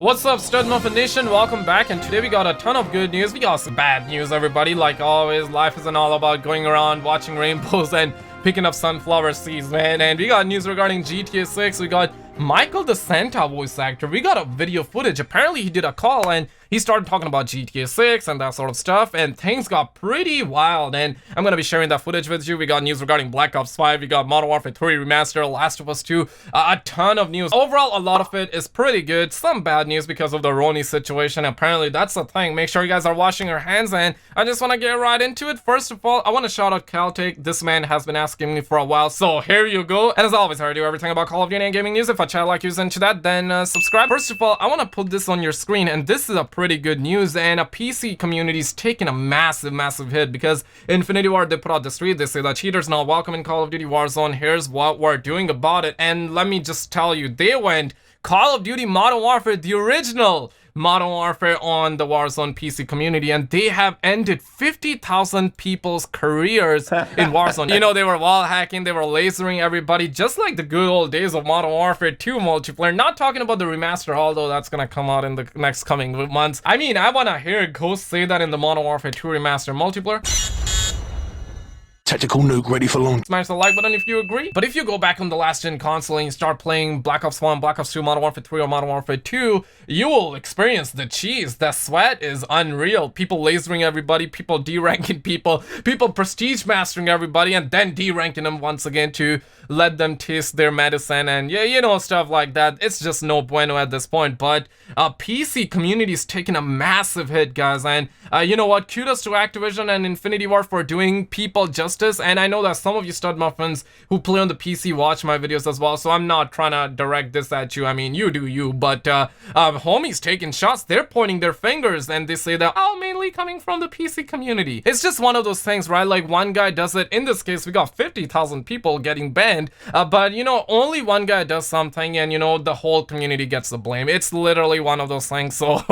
What's up, Stud Muffin Nation? Welcome back, and today we got a ton of good news. We got some bad news, everybody. Like always, life isn't all about going around watching rainbows and picking up sunflower seeds, man. And we got news regarding GTA 6. We got Michael the Santa voice actor. We got a video footage. Apparently he did a call and he started talking about GTA 6 and that sort of stuff, and things got pretty wild, and I'm gonna be sharing that footage with you. We got news regarding Black Ops 5, we got Modern Warfare 3 Remastered, Last of Us 2, a ton of news. Overall, a lot of it is pretty good. Some bad news because of the Roni situation. Apparently that's the thing. Make sure you guys are washing your hands, and I just want to get right into it. First of all, I want to shout out Tate. This man has been asking me for a while, so here you go. And as always, I do everything about Call of Duty and gaming news. If a channel like you's into that, then subscribe. First of all, I want to put this on your screen, and this is a pretty good news. And a PC community's taking a massive hit because Infinity Ward, they put out this tweet. They say that cheaters not welcome in Call of Duty Warzone. Here's what we're doing about it. And let me just tell you, they went Call of Duty Modern Warfare, the original Modern Warfare, on the Warzone PC community, and they have ended 50,000 people's careers in Warzone. You know, they were wall hacking, they were lasering everybody, just like the good old days of Modern Warfare 2 multiplayer. Not talking about the remaster, although that's gonna come out in the next coming months. I mean, I wanna hear Ghost say that in the Modern Warfare 2 remaster multiplayer. Tactical nuke ready for launch. Smash the like button if you agree. But if you go back on the last gen console and you start playing Black Ops 1, Black Ops 2, Modern Warfare 3, or Modern Warfare 2, you will experience the cheese. The sweat is unreal. People lasering everybody, people deranking people prestige mastering everybody, and then deranking them once again to let them taste their medicine, and yeah, you know, stuff like that. It's just no bueno at this point. But PC community's taking a massive hit, guys, and you know what? Kudos to Activision and Infinity Ward for doing people justice. And I know that some of you stud muffins who play on the PC watch my videos as well, so I'm not trying to direct this at you. I mean, you do you, but homies taking shots, they're pointing their fingers, and they say that, oh, mainly coming from the PC community. It's just one of those things, right? Like, one guy does it. In this case, we got 50,000 people getting banned, but you know, only one guy does something, and you know, the whole community gets the blame. It's literally one of those things. So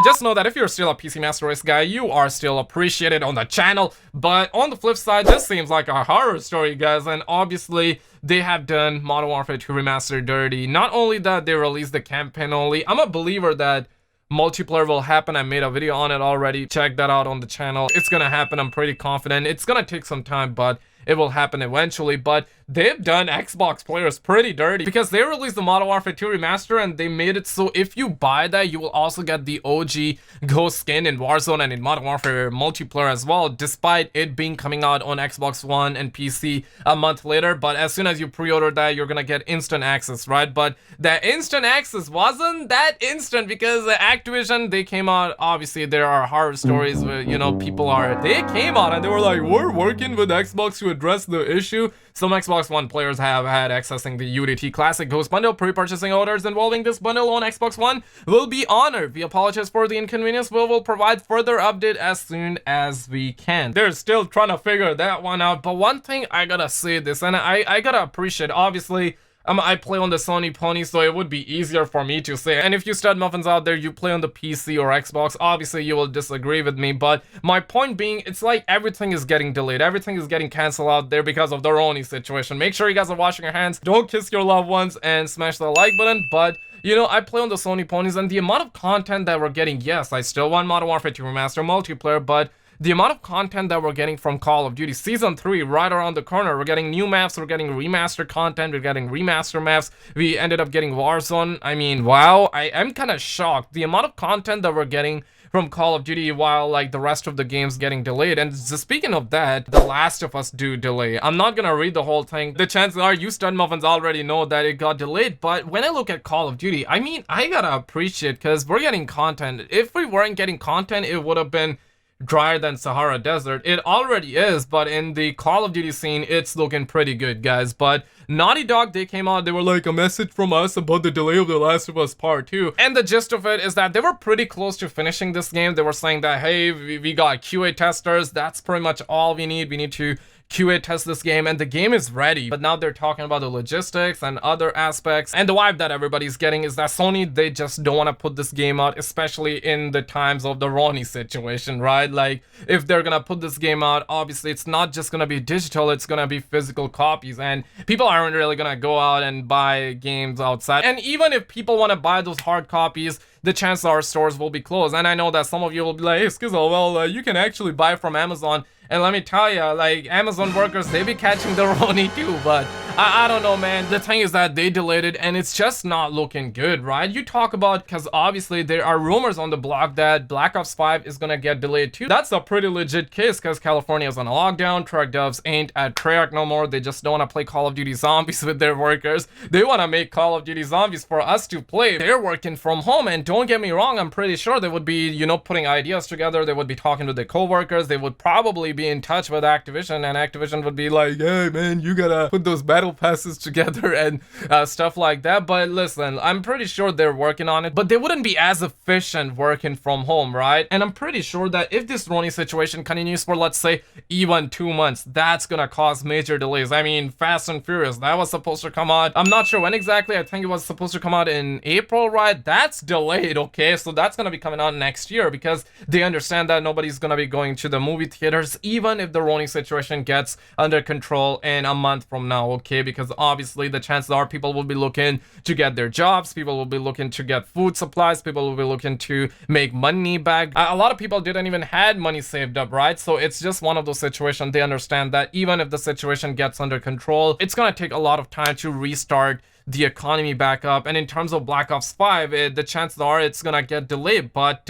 just know that if you're still a PC Master Race guy, you are still appreciated on the channel. But on the flip side, this seems like a horror story, guys, and obviously they have done Modern Warfare 2 Remastered dirty. Not only that, they released the campaign only. I'm a believer that multiplayer will happen. I made a video on it already. Check that out on the channel. It's gonna happen. I'm pretty confident. It's gonna take some time, but it will happen eventually. But they've done Xbox players pretty dirty because they released the Modern Warfare 2 Remaster, and they made it so if you buy that, you will also get the OG Ghost skin in Warzone and in Modern Warfare multiplayer as well, despite it being coming out on Xbox One and PC a month later. But as soon as you pre-order that, you're gonna get instant access, right? But that instant access wasn't that instant because Activision, they came out, obviously there are horror stories where, you know, they came out and they were like, we're working with Xbox to address the issue. Some Xbox One players have had accessing the UDT Classic Ghost bundle. Pre-purchasing orders involving this bundle on Xbox One will be honored. We apologize for the inconvenience. We will provide further update as soon as we can. They're still trying to figure that one out. But one thing I gotta say this, and I gotta appreciate, obviously, I play on the Sony Pony, so it would be easier for me to say. And if you stud muffins out there, you play on the PC or Xbox, obviously you will disagree with me. But my point being, it's like everything is getting delayed. Everything is getting canceled out there because of the Roni situation. Make sure you guys are washing your hands. Don't kiss your loved ones and smash the like button. But you know, I play on the Sony Ponies, and the amount of content that we're getting, yes, I still want Modern Warfare 2 Remaster multiplayer, but the amount of content that we're getting from Call of Duty Season 3 right around the corner. We're getting new maps, we're getting remaster content, we're getting remaster maps. We ended up getting Warzone. I mean, wow, I am kind of shocked. The amount of content that we're getting from Call of Duty while like the rest of the game's getting delayed. And speaking of that, The Last of Us do delay. I'm not gonna read the whole thing. The chances are you stud muffins already know that it got delayed. But when I look at Call of Duty, I mean, I gotta appreciate, because we're getting content. If we weren't getting content, it would have been drier than Sahara Desert. It already is, but in the Call of Duty scene, it's looking pretty good, guys. But Naughty Dog, they came out, they were like, a message from us about the delay of The Last of Us Part 2. And the gist of it is that they were pretty close to finishing this game. They were saying that, hey, we got QA testers, that's pretty much all we need. We need to QA test this game, and the game is ready. But now they're talking about the logistics and other aspects, and the vibe that everybody's getting is that Sony, they just don't want to put this game out, especially in the times of the Ronnie situation, right? Like, if they're gonna put this game out, obviously it's not just gonna be digital, it's gonna be physical copies, and people aren't really gonna go out and buy games outside. And even if people want to buy those hard copies, the chances are stores will be closed. And I know that some of you will be like, hey, Skizzo, well, you can actually buy from Amazon. And let me tell you, like, Amazon workers, they be catching the Ronnie too, but I don't know, man. The thing is that they delayed it, and it's just not looking good, right? You talk about, because obviously there are rumors on the block that Black Ops 5 is gonna get delayed too. That's a pretty legit case, because California is on a lockdown. Treyarch devs ain't at Treyarch no more. They just don't want to play Call of Duty Zombies with their workers. They want to make Call of Duty Zombies for us to play. They're working from home, and don't get me wrong, I'm pretty sure they would be, you know, putting ideas together. They would be talking to their co-workers. They would probably be in touch with Activision, and Activision would be like, hey man, you gotta put those battle passes together and stuff like that. But listen, I'm pretty sure they're working on it, but they wouldn't be as efficient working from home, right? And I'm pretty sure that if this Ronnie situation continues for, let's say, even 2 months, that's gonna cause major delays. I mean, Fast and Furious, that was supposed to come out, I'm not sure when exactly, I think it was supposed to come out in April, right? That's delayed, okay? So that's gonna be coming out next year, because they understand that nobody's gonna be going to the movie theaters, even if the Ronnie situation gets under control in a month from now, okay? Because obviously the chances are people will be looking to get their jobs, people will be looking to get food supplies, people will be looking to make money back. A lot of people didn't even had money saved up, right? So it's just one of those situations. They understand that even if the situation gets under control, it's gonna take a lot of time to restart the economy back up. And in terms of Black Ops 5, the chances are it's gonna get delayed. But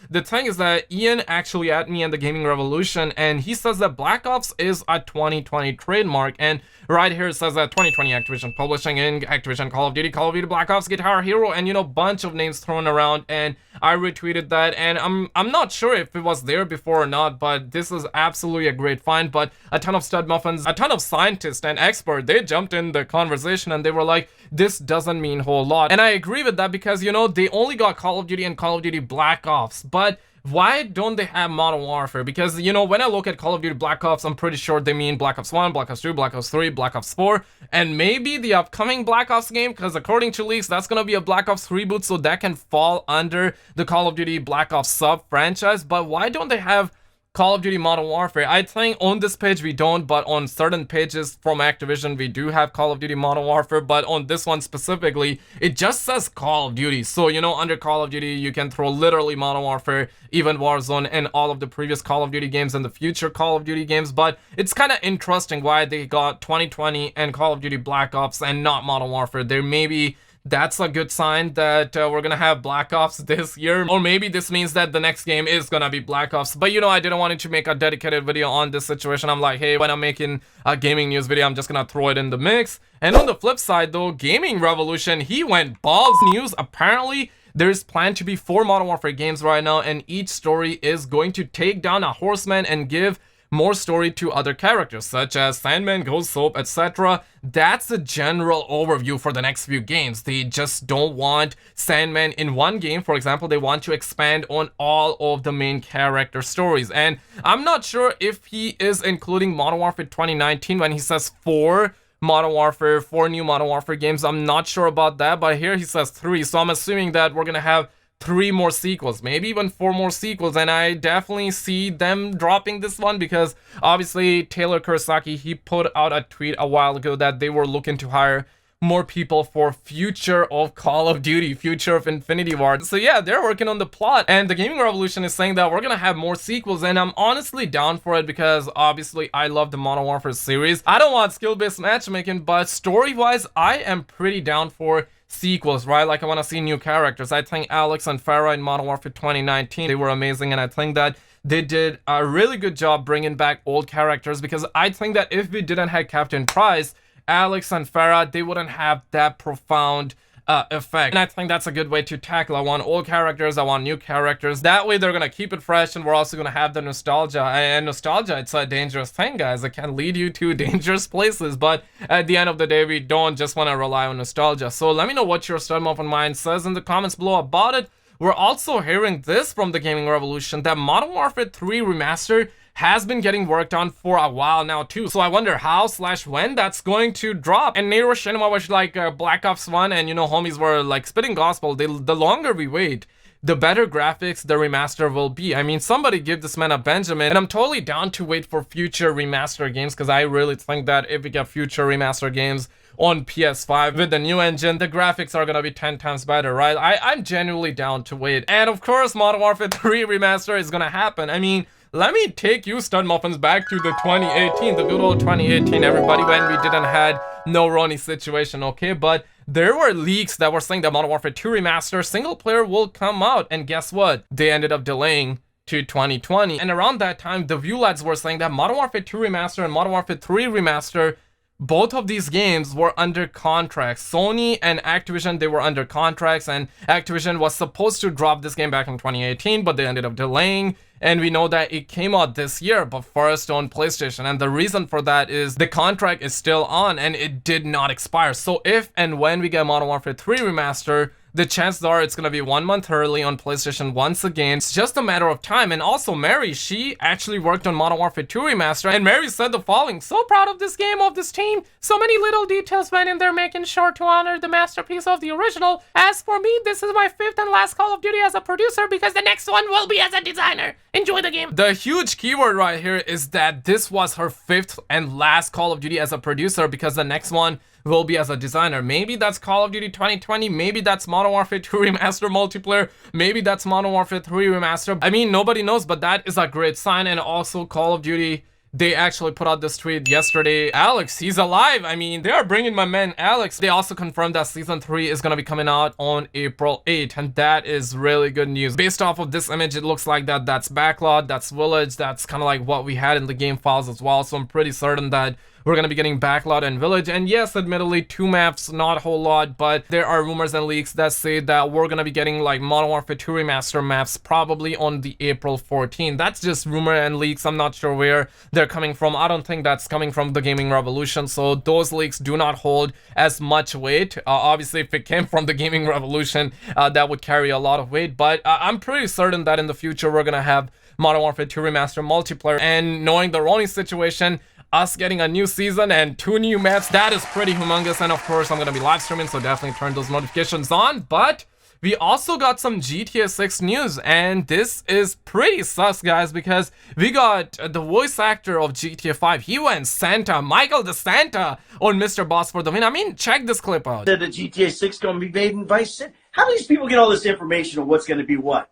the thing is that Ian actually at me in the Gaming Revolution, and he says that Black Ops is a 2020 trademark. And right here it says that 2020 Activision Publishing and Activision Call of Duty Black Ops, Guitar Hero, and, you know, bunch of names thrown around. And I retweeted that, and I'm not sure if it was there before or not, but this is absolutely a great find. But a ton of stud muffins, a ton of scientists and experts, they jumped in the conversation and they were like, this doesn't mean a whole lot. And I agree with that, because, you know, they only got Call of Duty and Call of Duty Black Ops, but why don't they have Modern Warfare? Because, you know, when I look at Call of Duty Black Ops, I'm pretty sure they mean Black Ops 1, Black Ops 2, Black Ops 3, Black Ops 4, and maybe the upcoming Black Ops game, because according to leaks, that's gonna be a Black Ops reboot, so that can fall under the Call of Duty Black Ops sub-franchise. But why don't they have Call of Duty Modern Warfare? I think on this page we don't, but on certain pages from Activision we do have Call of Duty Modern Warfare. But on this one specifically, it just says Call of Duty. So, you know, under Call of Duty you can throw literally Modern Warfare, even Warzone, and all of the previous Call of Duty games and the future Call of Duty games. But it's kind of interesting why they got 2020 and Call of Duty Black Ops and not Modern Warfare. There maybe that's a good sign that we're gonna have Black Ops this year, or maybe this means that the next game is gonna be Black Ops. But, you know, I didn't want to make a dedicated video on this situation. I'm like, hey, when I'm making a gaming news video, I'm just gonna throw it in the mix. And on the flip side though, Gaming Revolution, he went balls news. Apparently there's planned to be 4 Modern Warfare games right now, and each story is going to take down a horseman and give more story to other characters such as Sandman, Ghost Soap, etc. That's the general overview for the next few games. They just don't want Sandman in one game. For example, they want to expand on all of the main character stories. And I'm not sure if he is including Modern Warfare 2019 when he says 4 Modern Warfare, 4 new Modern Warfare games. I'm not sure about that, but here he says 3. So I'm assuming that we're gonna have 3 more sequels, maybe even 4 more sequels, and I definitely see them dropping this one, because obviously Taylor Kurosaki, he put out a tweet a while ago that they were looking to hire more people for future of Call of Duty, future of Infinity Ward. So yeah, they're working on the plot, and the Gaming Revolution is saying that we're gonna have more sequels, and I'm honestly down for it, because obviously I love the Modern Warfare series. I don't want skill-based matchmaking, but story-wise, I am pretty down for sequels, right? Like, I want to see new characters. I think Alex and Farah in Modern Warfare 2019, they were amazing, and I think that they did a really good job bringing back old characters, because I think that if we didn't have Captain Price, Alex and Farah, they wouldn't have that profound effect. And I think that's a good way to tackle. I want old characters, I want new characters. That way they're gonna keep it fresh, and we're also gonna have the nostalgia. And nostalgia, it's a dangerous thing, guys. It can lead you to dangerous places, but at the end of the day, we don't just want to rely on nostalgia. So let me know what your stud muffin mind says in the comments below about it. we're also hearing this from the gaming revolution, that Modern Warfare 3 Remastered has been getting worked on for a while now too. So I wonder how/when that's going to drop. And Nadia Shinwa was like Black Ops 1, and you know, homies were like spitting gospel. The longer we wait, the better graphics the remaster will be. I mean, somebody give this man a Benjamin. And I'm totally down to wait for future remaster games, because I really think that if we get future remaster games on PS5 with the new engine, the graphics are gonna be 10 times better, right? I'm genuinely down to wait. And of course, Modern Warfare 3 Remaster is gonna happen. I mean, let me take you stud muffins back to the 2018, the good old 2018, everybody, when we didn't had no Ronnie situation, okay? But there were leaks that were saying that Modern Warfare 2 Remaster single player will come out, and guess what? They ended up delaying to 2020. And around that time, the View lads were saying that Modern Warfare 2 Remaster and Modern Warfare 3 Remaster, both of these games were under contracts. Sony and Activision, they were under contracts, and Activision was supposed to drop this game back in 2018, but they ended up delaying. And we know that it came out this year, but first on PlayStation. And the reason for that is the contract is still on and it did not expire. So if and when we get Modern Warfare 3 Remaster, the chances are it's going to be 1 month early on PlayStation once again. It's just a matter of time. And also Mary, she actually worked on Modern Warfare 2 Remaster, and Mary said the following: "So proud of this game, of this team. So many little details went in there making sure to honor the masterpiece of the original. As for me, this is my 5th and last Call of Duty as a producer, because the next one will be as a designer. Enjoy the game." The huge keyword right here is that this was her 5th and last Call of Duty as a producer, because the next one will be as a designer. Maybe that's Call of Duty 2020, maybe that's Modern Warfare 2 Remaster multiplayer, maybe that's Modern Warfare 3 Remaster. I mean, nobody knows, but that is a great sign. And also Call of Duty, they actually put out this tweet yesterday: "Alex, he's alive." I mean, they are bringing my man Alex. They also confirmed that Season 3 is going to be coming out on April 8th, and that is really good news. Based off of this image, it looks like that's Backlot, that's Village, that's kind of like what we had in the game files as well. So I'm pretty certain that we're going to be getting Backlot and Village. And yes, admittedly, 2 maps, not a whole lot, but there are rumors and leaks that say that we're going to be getting like Modern Warfare 2 Remaster maps probably on the April 14th. That's just rumor and leaks. I'm not sure where they're coming from. I don't think that's coming from the gaming revolution, so those leaks do not hold as much weight. Obviously, if it came from the gaming revolution, that would carry a lot of weight, but I'm pretty certain that in the future we're going to have Modern Warfare 2 Remaster multiplayer. And knowing the Ronnie situation, us getting a new season and 2 new maps, that is pretty humongous. And of course, I'm gonna be live streaming, so definitely turn those notifications on. But we also got some GTA 6 news, and this is pretty sus, guys, because we got the voice actor of GTA 5. He went Santa, Michael the Santa, on Mr. Boss for the win. I mean, check this clip out. Said that GTA 6 gonna be made in Vice City. How do these people get all this information on what's gonna be what?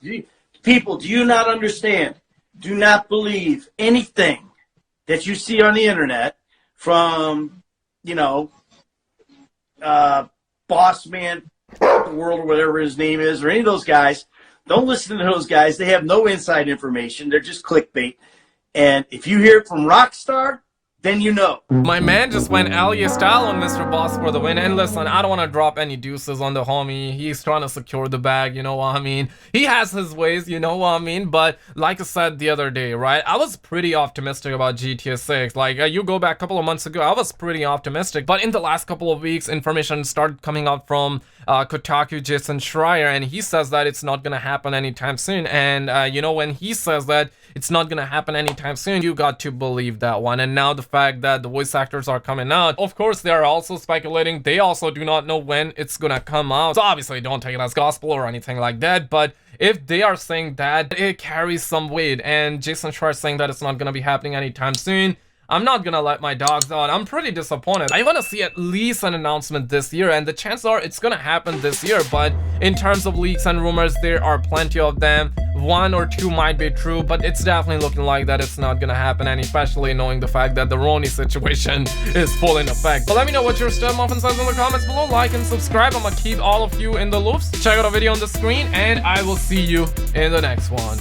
People, do you not understand? Do not believe anything that you see on the internet from, you know, Boss Man World or whatever his name is, or any of those guys. Don't listen to those guys. They have no inside information. They're just clickbait. And if you hear it from Rockstar, then you know. My man just went Alia style on Mr. Boss for the win. And listen, I don't want to drop any deuces on the homie. He's trying to secure the bag, you know what I mean? He has his ways, you know what I mean? But like I said the other day, right? I was pretty optimistic about GTA 6. Like, you go back a couple of months ago, I was pretty optimistic. But in the last couple of weeks, information started coming up from Kotaku, Jason Schreier, and he says that it's not gonna happen anytime soon. And you know, when he says that it's not gonna happen anytime soon, you got to believe that one. And now the fact that the voice actors are coming out, of course they are also speculating. They also do not know when it's gonna come out, so obviously don't take it as gospel or anything like that. But if they are saying that, it carries some weight. And Jason Schreier saying that it's not gonna be happening anytime soon, I'm not gonna let my dogs out. I'm pretty disappointed. I want to see at least an announcement this year, and the chances are it's gonna happen this year. But in terms of leaks and rumors, there are plenty of them. 1 or 2 might be true, but it's definitely looking like that it's not gonna happen, and especially knowing the fact that the Ronnie situation is full in effect. But let me know what your stud muffin says in the comments below. Like and subscribe. I'm gonna keep all of you in the loops. Check out a video on the screen, and I will see you in the next one.